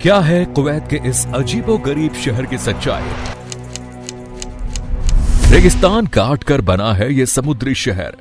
क्या है कुवैत के इस अजीबोगरीब शहर की सच्चाई? रेगिस्तान काट कर बना है ये समुद्री शहर।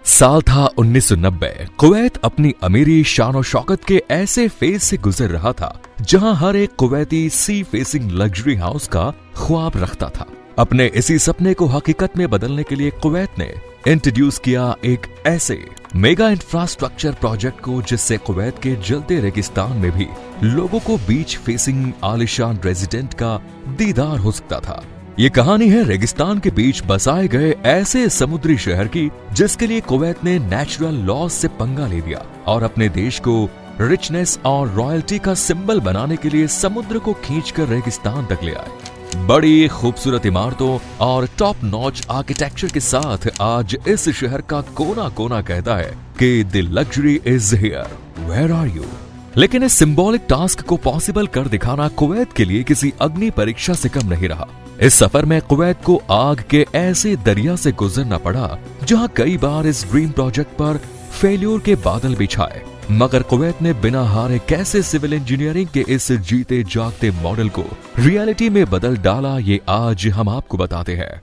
साल था 1990। कुवैत अपनी अमीरी शान और शौकत के ऐसे फेज से गुजर रहा था जहां हर एक Kuwaiti sea facing luxury house का ख्वाब रखता था। अपने इसी सपने को हकीकत में बदलने के लिए कुवैत ने इंट्रोड्यूस किया एक ऐसे मेगा इंफ्रास्ट्रक्चर प्रोजेक्ट को जिससे कुवैत के जलते रेगिस्तान में भी लोगों को बीच फेसिंग आलिशान रेजिडेंट का दीदार हो सकता था। ये कहानी है रेगिस्तान के बीच बसाए गए ऐसे समुद्री शहर की जिसके लिए कुवैत ने नेचुरल लॉज से पंगा ले लिया और अपने देश को रिचनेस और रॉयल्टी का सिंबल बनाने के लिए समुद्र को खींचकर रेगिस्तान तक ले आए। बड़ी खूबसूरत इमारतों और टॉप नॉच आर्किटेक्चर के साथ आज इस शहर का कोना कोना कहता है कि the luxury is here, where are you. लेकिन इस सिंबॉलिक टास्क को पॉसिबल कर दिखाना कुवैत के लिए किसी अग्नि परीक्षा से कम नहीं रहा। इस सफर में कुवैत को आग के ऐसे दरिया से गुजरना पड़ा जहां कई बार इस ड्रीम प्रोजेक्ट पर फेल्योर के बादल भी छाए, मगर कुवैत ने बिना हारे कैसे सिविल इंजीनियरिंग के इस जीते जागते मॉडल को रियलिटी में बदल डाला, ये आज हम आपको बताते हैं।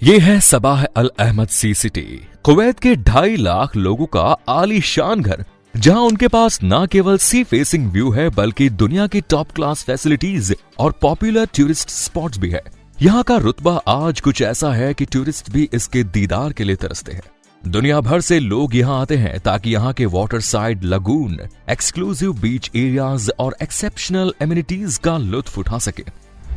ये है सबाह अल अहमद सी सिटी, कुवैत के 2.5 लाख लोगों का आलीशान घर, जहां उनके पास न केवल सी फेसिंग व्यू है बल्कि दुनिया की टॉप क्लास फैसिलिटीज और पॉपुलर टूरिस्ट स्पॉट्स भी है। यहाँ का रुतबा आज कुछ ऐसा है कि टूरिस्ट भी इसके दीदार के लिए तरसते हैं। दुनिया भर से लोग यहाँ आते हैं ताकि यहाँ के वाटर साइड लगून, एक्सक्लूसिव बीच एरियाज और एक्सेप्शनल एमिनिटीज का लुत्फ उठा सके।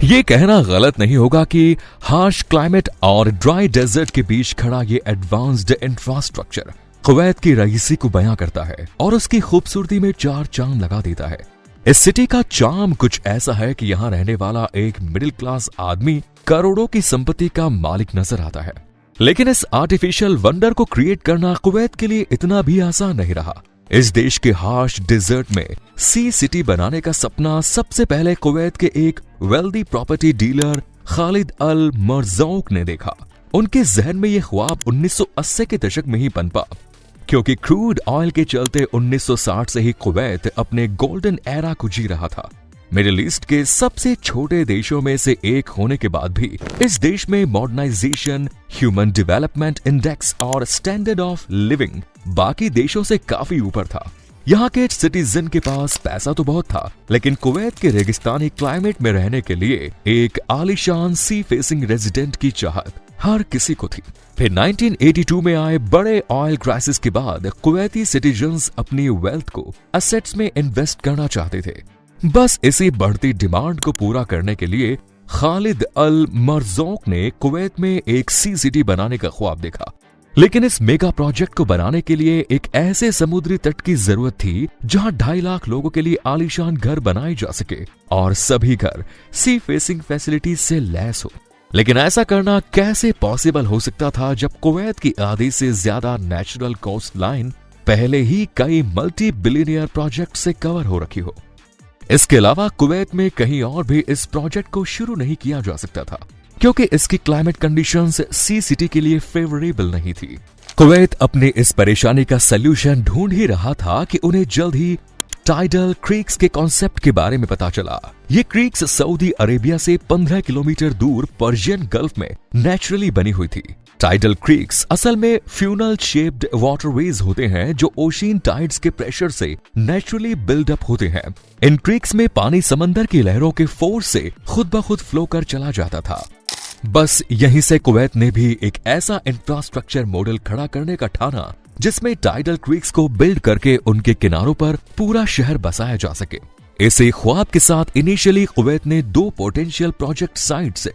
ये कहना गलत नहीं होगा कि हार्श क्लाइमेट और ड्राई डेजर्ट के बीच खड़ा ये एडवांस्ड इंफ्रास्ट्रक्चर कुवैत की रईसी को बयां करता है और उसकी खूबसूरती में 4 चांद लगा देता है। इस सिटी का चार्म कुछ ऐसा है कि यहाँ रहने वाला एक मिडिल क्लास आदमी करोड़ों की संपत्ति का मालिक नजर आता है। लेकिन इस आर्टिफिशियल वंडर को क्रिएट करना कुवैत के लिए इतना भी आसान नहीं रहा। इस देश के हार्श डिजर्ट में सी सिटी बनाने का सपना सबसे पहले कुवैत के एक वेल्दी प्रॉपर्टी डीलर खालिद अल मरज़ौक ने देखा। उनके जहन में ये ख्वाब 1980 के दशक में ही पनपा, क्योंकि क्रूड ऑयल के चलते 1960 से ही कुवैत अपने गोल्डन एरा को जी रहा था। मिडिल ईस्ट के सबसे छोटे देशों में से एक होने के बाद भी इस देश में मॉडर्नाइजेशन, ह्यूमन डेवलपमेंट इंडेक्स और स्टैंडर्ड ऑफ लिविंग बाकी देशों से काफी ऊपर था। यहाँ के सिटीजन के पास पैसा तो बहुत था, लेकिन कुवैत के रेगिस्तानी क्लाइमेट में रहने के लिए एक आलीशान सी फेसिंग रेजिडेंट की चाहत हर किसी को थी। फिर 1982 में आए बड़े ऑयल क्राइसिस के बाद कुवैती सिटीजन्स अपनी वेल्थ को एसेट्स में इन्वेस्ट करना चाहते थे। बस इसी बढ़ती डिमांड को पूरा करने के लिए खालिद अल मरज़ौक ने कुवैत में एक सी सिटी बनाने का ख्वाब देखा। लेकिन इस मेगा प्रोजेक्ट को बनाने के लिए एक ऐसे समुद्री तट की जरूरत थी जहां 2.5 लाख लोगों के लिए आलीशान घर बनाए जा सके और सभी घर सी फेसिंग फैसिलिटीज से लैस हो। लेकिन ऐसा करना कैसे पॉसिबल हो सकता था जब कुवैत की आधी से ज्यादा नेचुरल कोस्ट लाइन पहले ही कई मल्टी बिलियनियर प्रोजेक्ट से कवर हो रखी हो। इसके अलावा कुवैत में कहीं और भी इस प्रोजेक्ट को शुरू नहीं किया जा सकता था, क्योंकि इसकी क्लाइमेट कंडीशंस सी सिटी के लिए फेवरेबल नहीं थी। कुवैत अपनी इस परेशानी का सलूशन ढूंढ ही रहा था कि उन्हें जल्द ही टाइडल क्रीक्स के कॉन्सेप्ट के बारे में पता चला। ये क्रीक्स सऊदी अरेबिया से 15 किलोमीटर दूर पर्शियन गल्फ में नेचुरली बनी हुई थी। टाइडल क्रीक्स असल में फ्यूनल शेप्ड वाटरवेज होते हैं जो ओशियन टाइड्स के प्रेशर से नेचुरली बिल्ड अप होते हैं। इन क्रीक्स में पानी समंदर की लहरों के फोर्स से खुद ब खुद फ्लो कर चला जाता था। बस यहीं से कुवैत ने भी एक ऐसा इंफ्रास्ट्रक्चर मॉडल खड़ा करने का ठाना जिसमें टाइडल क्रीक्स को बिल्ड करके उनके किनारों पर पूरा शहर बसाया जा सके। इसी ख्वाब के साथ इनिशियली कुवैत ने 2 पोटेंशियल प्रोजेक्ट साइट्स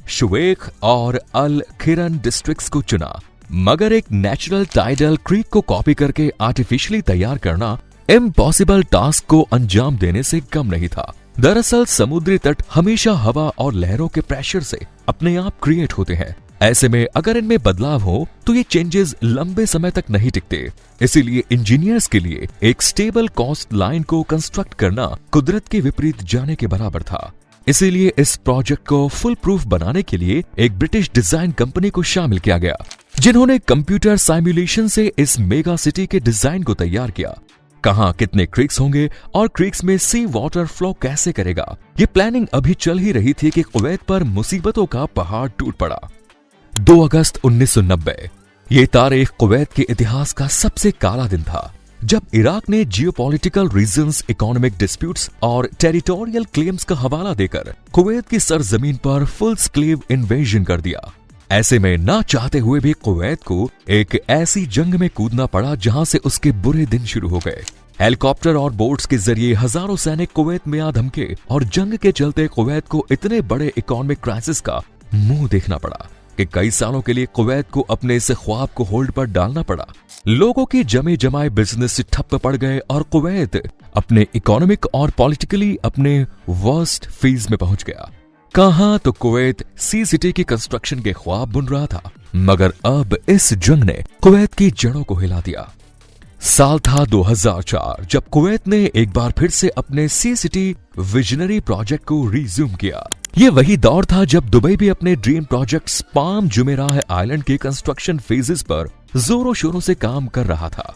शुवेख और अल खिरन डिस्ट्रिक्ट्स को चुना, मगर एक नेचुरल टाइडल क्रीक को कॉपी करके आर्टिफिशियली तैयार करना इम्पॉसिबल टास्क को अंजाम देने से कम नहीं था। दरअसल समुद्री तट हमेशा हवा और लहरों के प्रेशर से अपने आप क्रिएट होते हैं। ऐसे में अगर इनमें बदलाव हो तो ये चेंजेस लंबे समय तक नहीं टिकते। इसीलिए इंजीनियर्स के लिए एक स्टेबल कोस्ट लाइन को कंस्ट्रक्ट करना कुदरत के विपरीत जाने के बराबर था। इसीलिए इस प्रोजेक्ट को फुल प्रूफ बनाने के लिए एक ब्रिटिश डिजाइन कंपनी को शामिल किया गया, जिन्होंने कंप्यूटर साइमुलेशन से इस मेगा सिटी के डिजाइन को तैयार किया। कहां कितने क्रीक्स होंगे और क्रीक्स में सी वाटर फ्लो कैसे करेगा, ये प्लानिंग अभी चल ही रही थी कि कुवैत पर मुसीबतों का पहाड़ टूट पड़ा। 2 अगस्त 1990, ये तारीख कुवैत के इतिहास का सबसे काला दिन था, जब इराक ने जियोपॉलिटिकल रीजंस, इकोनॉमिक डिस्प्यूट्स और टेरिटोरियल क्लेम्स का हवाला देकर कुवैत की सरजमीन पर फुल स्क्लेव इन्वेजन कर दिया। ऐसे में ना चाहते हुए भी कुवैत को एक ऐसी जंग में कूदना पड़ा जहां से उसके बुरे दिन शुरू हो गए। हेलीकॉप्टर और बोट्स के जरिए हजारों सैनिक कुवैत में आ धमके और जंग के चलते कुवैत को इतने बड़े इकोनॉमिक क्राइसिस का मुंह देखना पड़ा कि कई सालों के लिए कुवैत को अपने इस ख्वाब को होल्ड पर डालना पड़ा। लोगों के जमे जमाए बिजनेस ठप्प पड़ गए और कुवैत अपने इकोनॉमिक और पॉलिटिकली अपने वर्स्ट फेज में पहुंच गया। कहां तो कुवैत सी सिटी की कंस्ट्रक्शन के ख्वाब बुन रहा था, मगर अब इस जंग ने कुवैत की जड़ों को हिला दिया। साल था 2004, जब कुवैत ने एक बार फिर से अपने सी सिटी विजनरी प्रोजेक्ट को रिज्यूम किया। ये वही दौर था जब दुबई भी अपने dream project palm Jumeirah island के कंस्ट्रक्शन फेजेस पर जोरों शोरों से काम कर रहा था।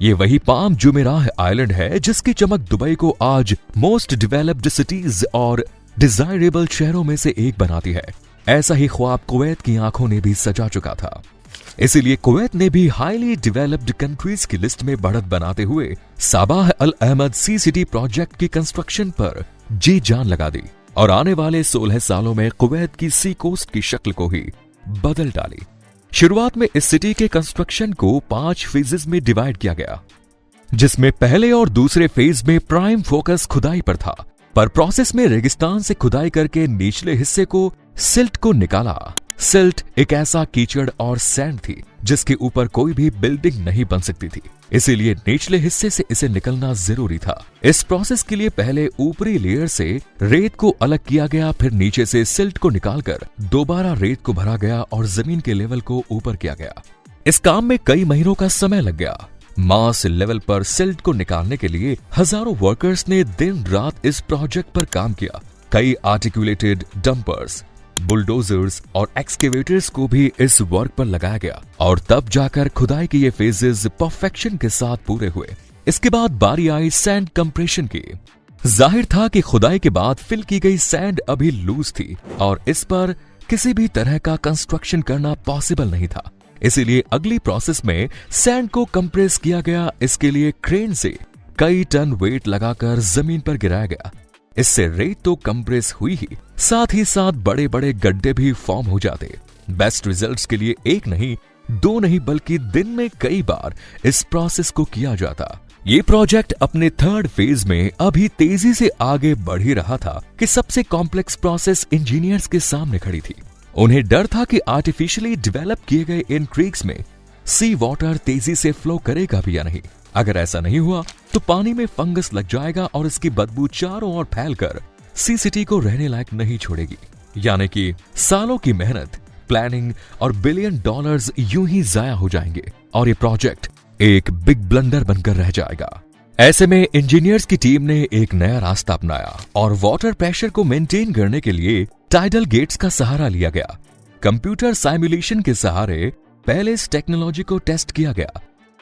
ये वही पाम जुमेराह आइलैंड है जिसकी चमक दुबई को आज मोस्ट डेवलप्ड सिटीज और डिजायरेबल शहरों में से एक बनाती है। ऐसा ही ख्वाब कुवैत की आंखों ने भी सजा चुका था। इसीलिए कुवैत ने भी हाईली डेवलप्ड कंट्रीज की लिस्ट में बढ़त बनाते हुए साबाह अल अहमद सी सिटी प्रोजेक्ट की कंस्ट्रक्शन पर जी जान लगा दी और आने वाले 16 सालों में कुवैत की सी कोस्ट की शक्ल को ही बदल डाली। शुरुआत में इस सिटी के कंस्ट्रक्शन को 5 फेजेस में डिवाइड किया गया, जिसमें पहले और दूसरे फेज में प्राइम फोकस खुदाई पर था, पर प्रोसेस में रेगिस्तान से खुदाई करके निचले हिस्से को सिल्ट को निकाला। सिल्ट एक ऐसा कीचड़ और सैंड थी जिसके ऊपर कोई भी बिल्डिंग नहीं बन सकती थी, इसीलिए निचले हिस्से से इसे निकलना जरूरी था। इस प्रोसेस के लिए पहले ऊपरी लेयर से रेत को अलग किया गया, फिर नीचे से सिल्ट को निकालकर दोबारा रेत को भरा गया और जमीन के लेवल को ऊपर किया गया। इस काम में कई महीनों का समय लग गया। मास लेवल पर सिल्ट को निकालने के लिए हजारों वर्कर्स ने दिन रात इस प्रोजेक्ट पर काम किया। कई आर्टिकुलेटेड डंपर्स, बुलडोजर्स और एक्सकेवेटर्स को भी इस वर्क पर लगाया गया और तब जाकर खुदाई के ये फेजेस परफेक्शन के साथ पूरे हुए। इसके बाद बारी आई सैंड कंप्रेशन की। जाहिर था कि खुदाई के बाद फिल की गई सैंड अभी लूज थी और इस पर किसी भी तरह का कंस्ट्रक्शन करना पॉसिबल नहीं था, इसीलिए अगली प्रोसेस में सैंड को कंप्रेस किया गया। इसके लिए क्रेन से कई टन वेट लगाकर जमीन पर गिराया गया। इससे रेत तो कंप्रेस हुई ही, साथ ही साथ बड़े बड़े गड्ढे भी फॉर्म हो जाते। बेस्ट रिजल्ट्स के लिए 1 नहीं 2 नहीं बल्कि दिन में कई बार इस प्रोसेस को किया जाता। ये प्रोजेक्ट अपने 3rd फेज में अभी तेजी से आगे बढ़ ही रहा था कि सबसे कॉम्प्लेक्स प्रोसेस इंजीनियर्स के सामने खड़ी थी। उन्हें डर था कि आर्टिफिशियली डेवलप किए गए इन क्रीक्स में सी वाटर तेजी से फ्लो करेगा भी या नहीं। अगर ऐसा नहीं हुआ तो पानी में फंगस लग जाएगा और इसकी बदबू चारों ओर फैलकर सी सिटी को रहने लायक नहीं छोड़ेगी। यानी कि सालों की मेहनत, प्लानिंग और $बिलियन यूं ही जाया हो जाएंगे और ये प्रोजेक्ट एक बिग ब्लंडर बनकर रह जाएगा। ऐसे में इंजीनियर्स की टीम ने एक नया रास्ता अपनाया और वाटर प्रेशर को मेंटेन करने के लिए टाइडल गेट्स का सहारा लिया गया। कंप्यूटर साइमुलेशन के सहारे पहले इस टेक्नोलॉजी को टेस्ट किया गया।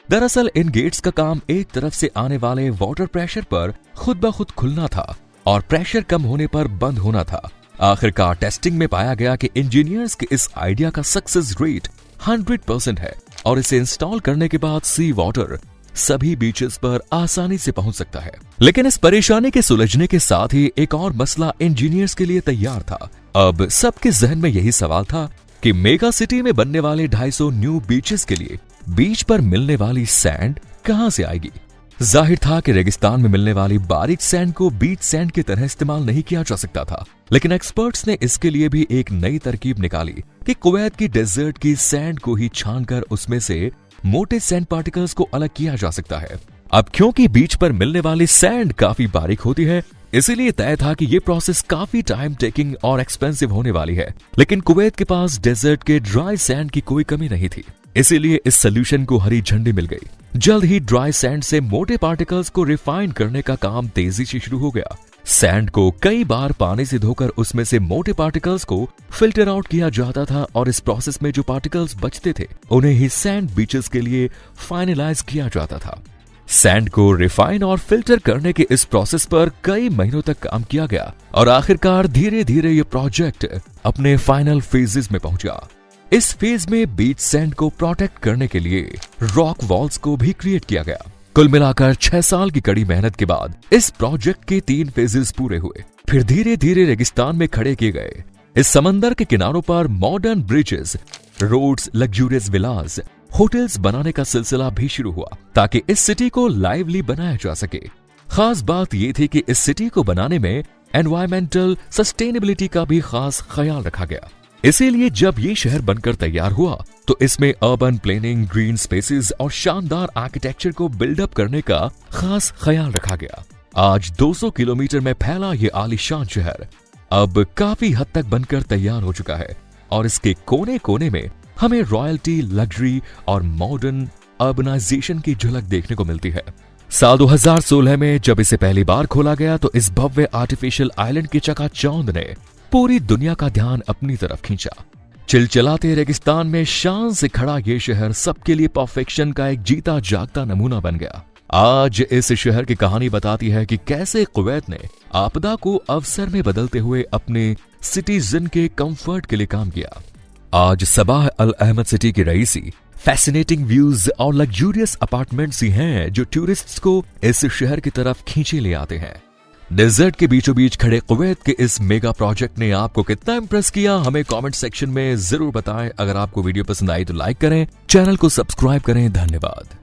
दरअसल इन गेट्स का काम एक तरफ से आने वाले वाटर प्रेशर पर खुद ब खुद खुलना था और प्रेशर कम होने पर बंद होना था। आखिरकार टेस्टिंग में पाया गया कि इंजीनियर्स के इस आइडिया का सक्सेस रेट 100% है और इसे इंस्टॉल करने के बाद सी वाटर सभी बीचेस पर आसानी से पहुंच सकता है। लेकिन इस परेशानी के सुलझने के साथ ही एक और मसला इंजीनियर्स के लिए तैयार था। अब सबके जहन में यही सवाल था कि मेगा सिटी में बनने वाले 250 न्यू बीचेस के लिए बीच पर मिलने वाली सैंड कहां से आएगी। जाहिर था कि रेगिस्तान में मिलने वाली बारीक सैंड को बीच सैंड की तरह इस्तेमाल नहीं किया जा सकता था, लेकिन एक्सपर्ट्स ने इसके लिए भी एक नई तरकीब निकाली कि कुवैत की डेजर्ट की सैंड को ही छानकर उसमें से मोटे सैंड पार्टिकल्स को अलग किया जा सकता है। अब क्योंकि बीच पर मिलने वाली सैंड काफी बारीक होती है, इसीलिए तय था कि ये प्रोसेस काफी टाइम टेकिंग और एक्सपेंसिव होने वाली है। लेकिन कुवैत के पास डेजर्ट के ड्राई सैंड की कोई कमी नहीं थी, इसीलिए इस सोल्यूशन को हरी झंडी मिल गई। जल्द ही ड्राई सैंड से मोटे पार्टिकल्स को रिफाइन करने का काम तेजी से शुरू हो गया। सैंड को कई बार पानी से धोकर उसमें से मोटे पार्टिकल्स को फिल्टर आउट किया जाता था और इस प्रोसेस में जो पार्टिकल्स बचते थे उन्हें ही सैंड बीचेस के लिए फाइनलाइज किया जाता था। सैंड को रिफाइन और फिल्टर करने के इस प्रोसेस पर कई महीनों तक काम किया गया और आखिरकार धीरे धीरे ये प्रोजेक्ट अपने फाइनल फेजेस में पहुंचा। इस फेज में बीच सैंड को प्रोटेक्ट करने के लिए रॉक वॉल्स को भी क्रिएट किया गया। कुल मिलाकर 6 साल की कड़ी मेहनत के बाद इस प्रोजेक्ट के 3 फेजेस पूरे हुए। फिर धीरे धीरे रेगिस्तान में खड़े किए गए इस समंदर के किनारों पर मॉडर्न ब्रिजेस, रोड्स, लग्जूरियस विलास, होटल्स बनाने का सिलसिला भी शुरू हुआ ताकि इस सिटी को लाइवली बनाया जा सके। खास बात यह थी कि इस सिटी को बनाने में एनवायरमेंटल सस्टेनेबिलिटी का भी खास ख्याल रखा गया। इसीलिए जब ये शहर बनकर तैयार हुआ तो इसमें अर्बन प्लानिंग, ग्रीन स्पेसेस और शानदार आर्किटेक्चर को बिल्डअप करने का खास ख्याल रखा गया। आज 200 किलोमीटर में फैला ये आलीशान शहर अब काफी हद तक बनकर तैयार हो चुका है और इसके कोने कोने में हमें रॉयल्टी, लग्जरी और मॉडर्न अर्बनाइजेशन की झलक देखने को मिलती है। साल 2016 में जब इसे पहली बार खोला गया तो इस भव्य आर्टिफिशियल आइलैंड की चकाचौंध ने पूरी दुनिया का ध्यान अपनी तरफ खींचा। चिलचिलाते रेगिस्तान में शान से खड़ा ये शहर सबके लिए परफेक्शन का एक जीता जागता नमूना बन गया। आज इस शहर की कहानी बताती है कि कैसे कुवैत ने आपदा को अवसर में बदलते हुए अपने सिटीजन के कंफर्ट के लिए काम किया। आज सबाह अल अहमद सिटी की रईसी फैसिनेटिंग व्यूज और लग्जूरियस अपार्टमेंट्स ही हैं जो टूरिस्ट्स को इस शहर की तरफ खींचे ले आते हैं। डेजर्ट के बीचों बीच खड़े कुवैत के इस मेगा प्रोजेक्ट ने आपको कितना इंप्रेस किया, हमें कमेंट सेक्शन में जरूर बताएं। अगर आपको वीडियो पसंद आई तो लाइक करें, चैनल को सब्सक्राइब करें। धन्यवाद।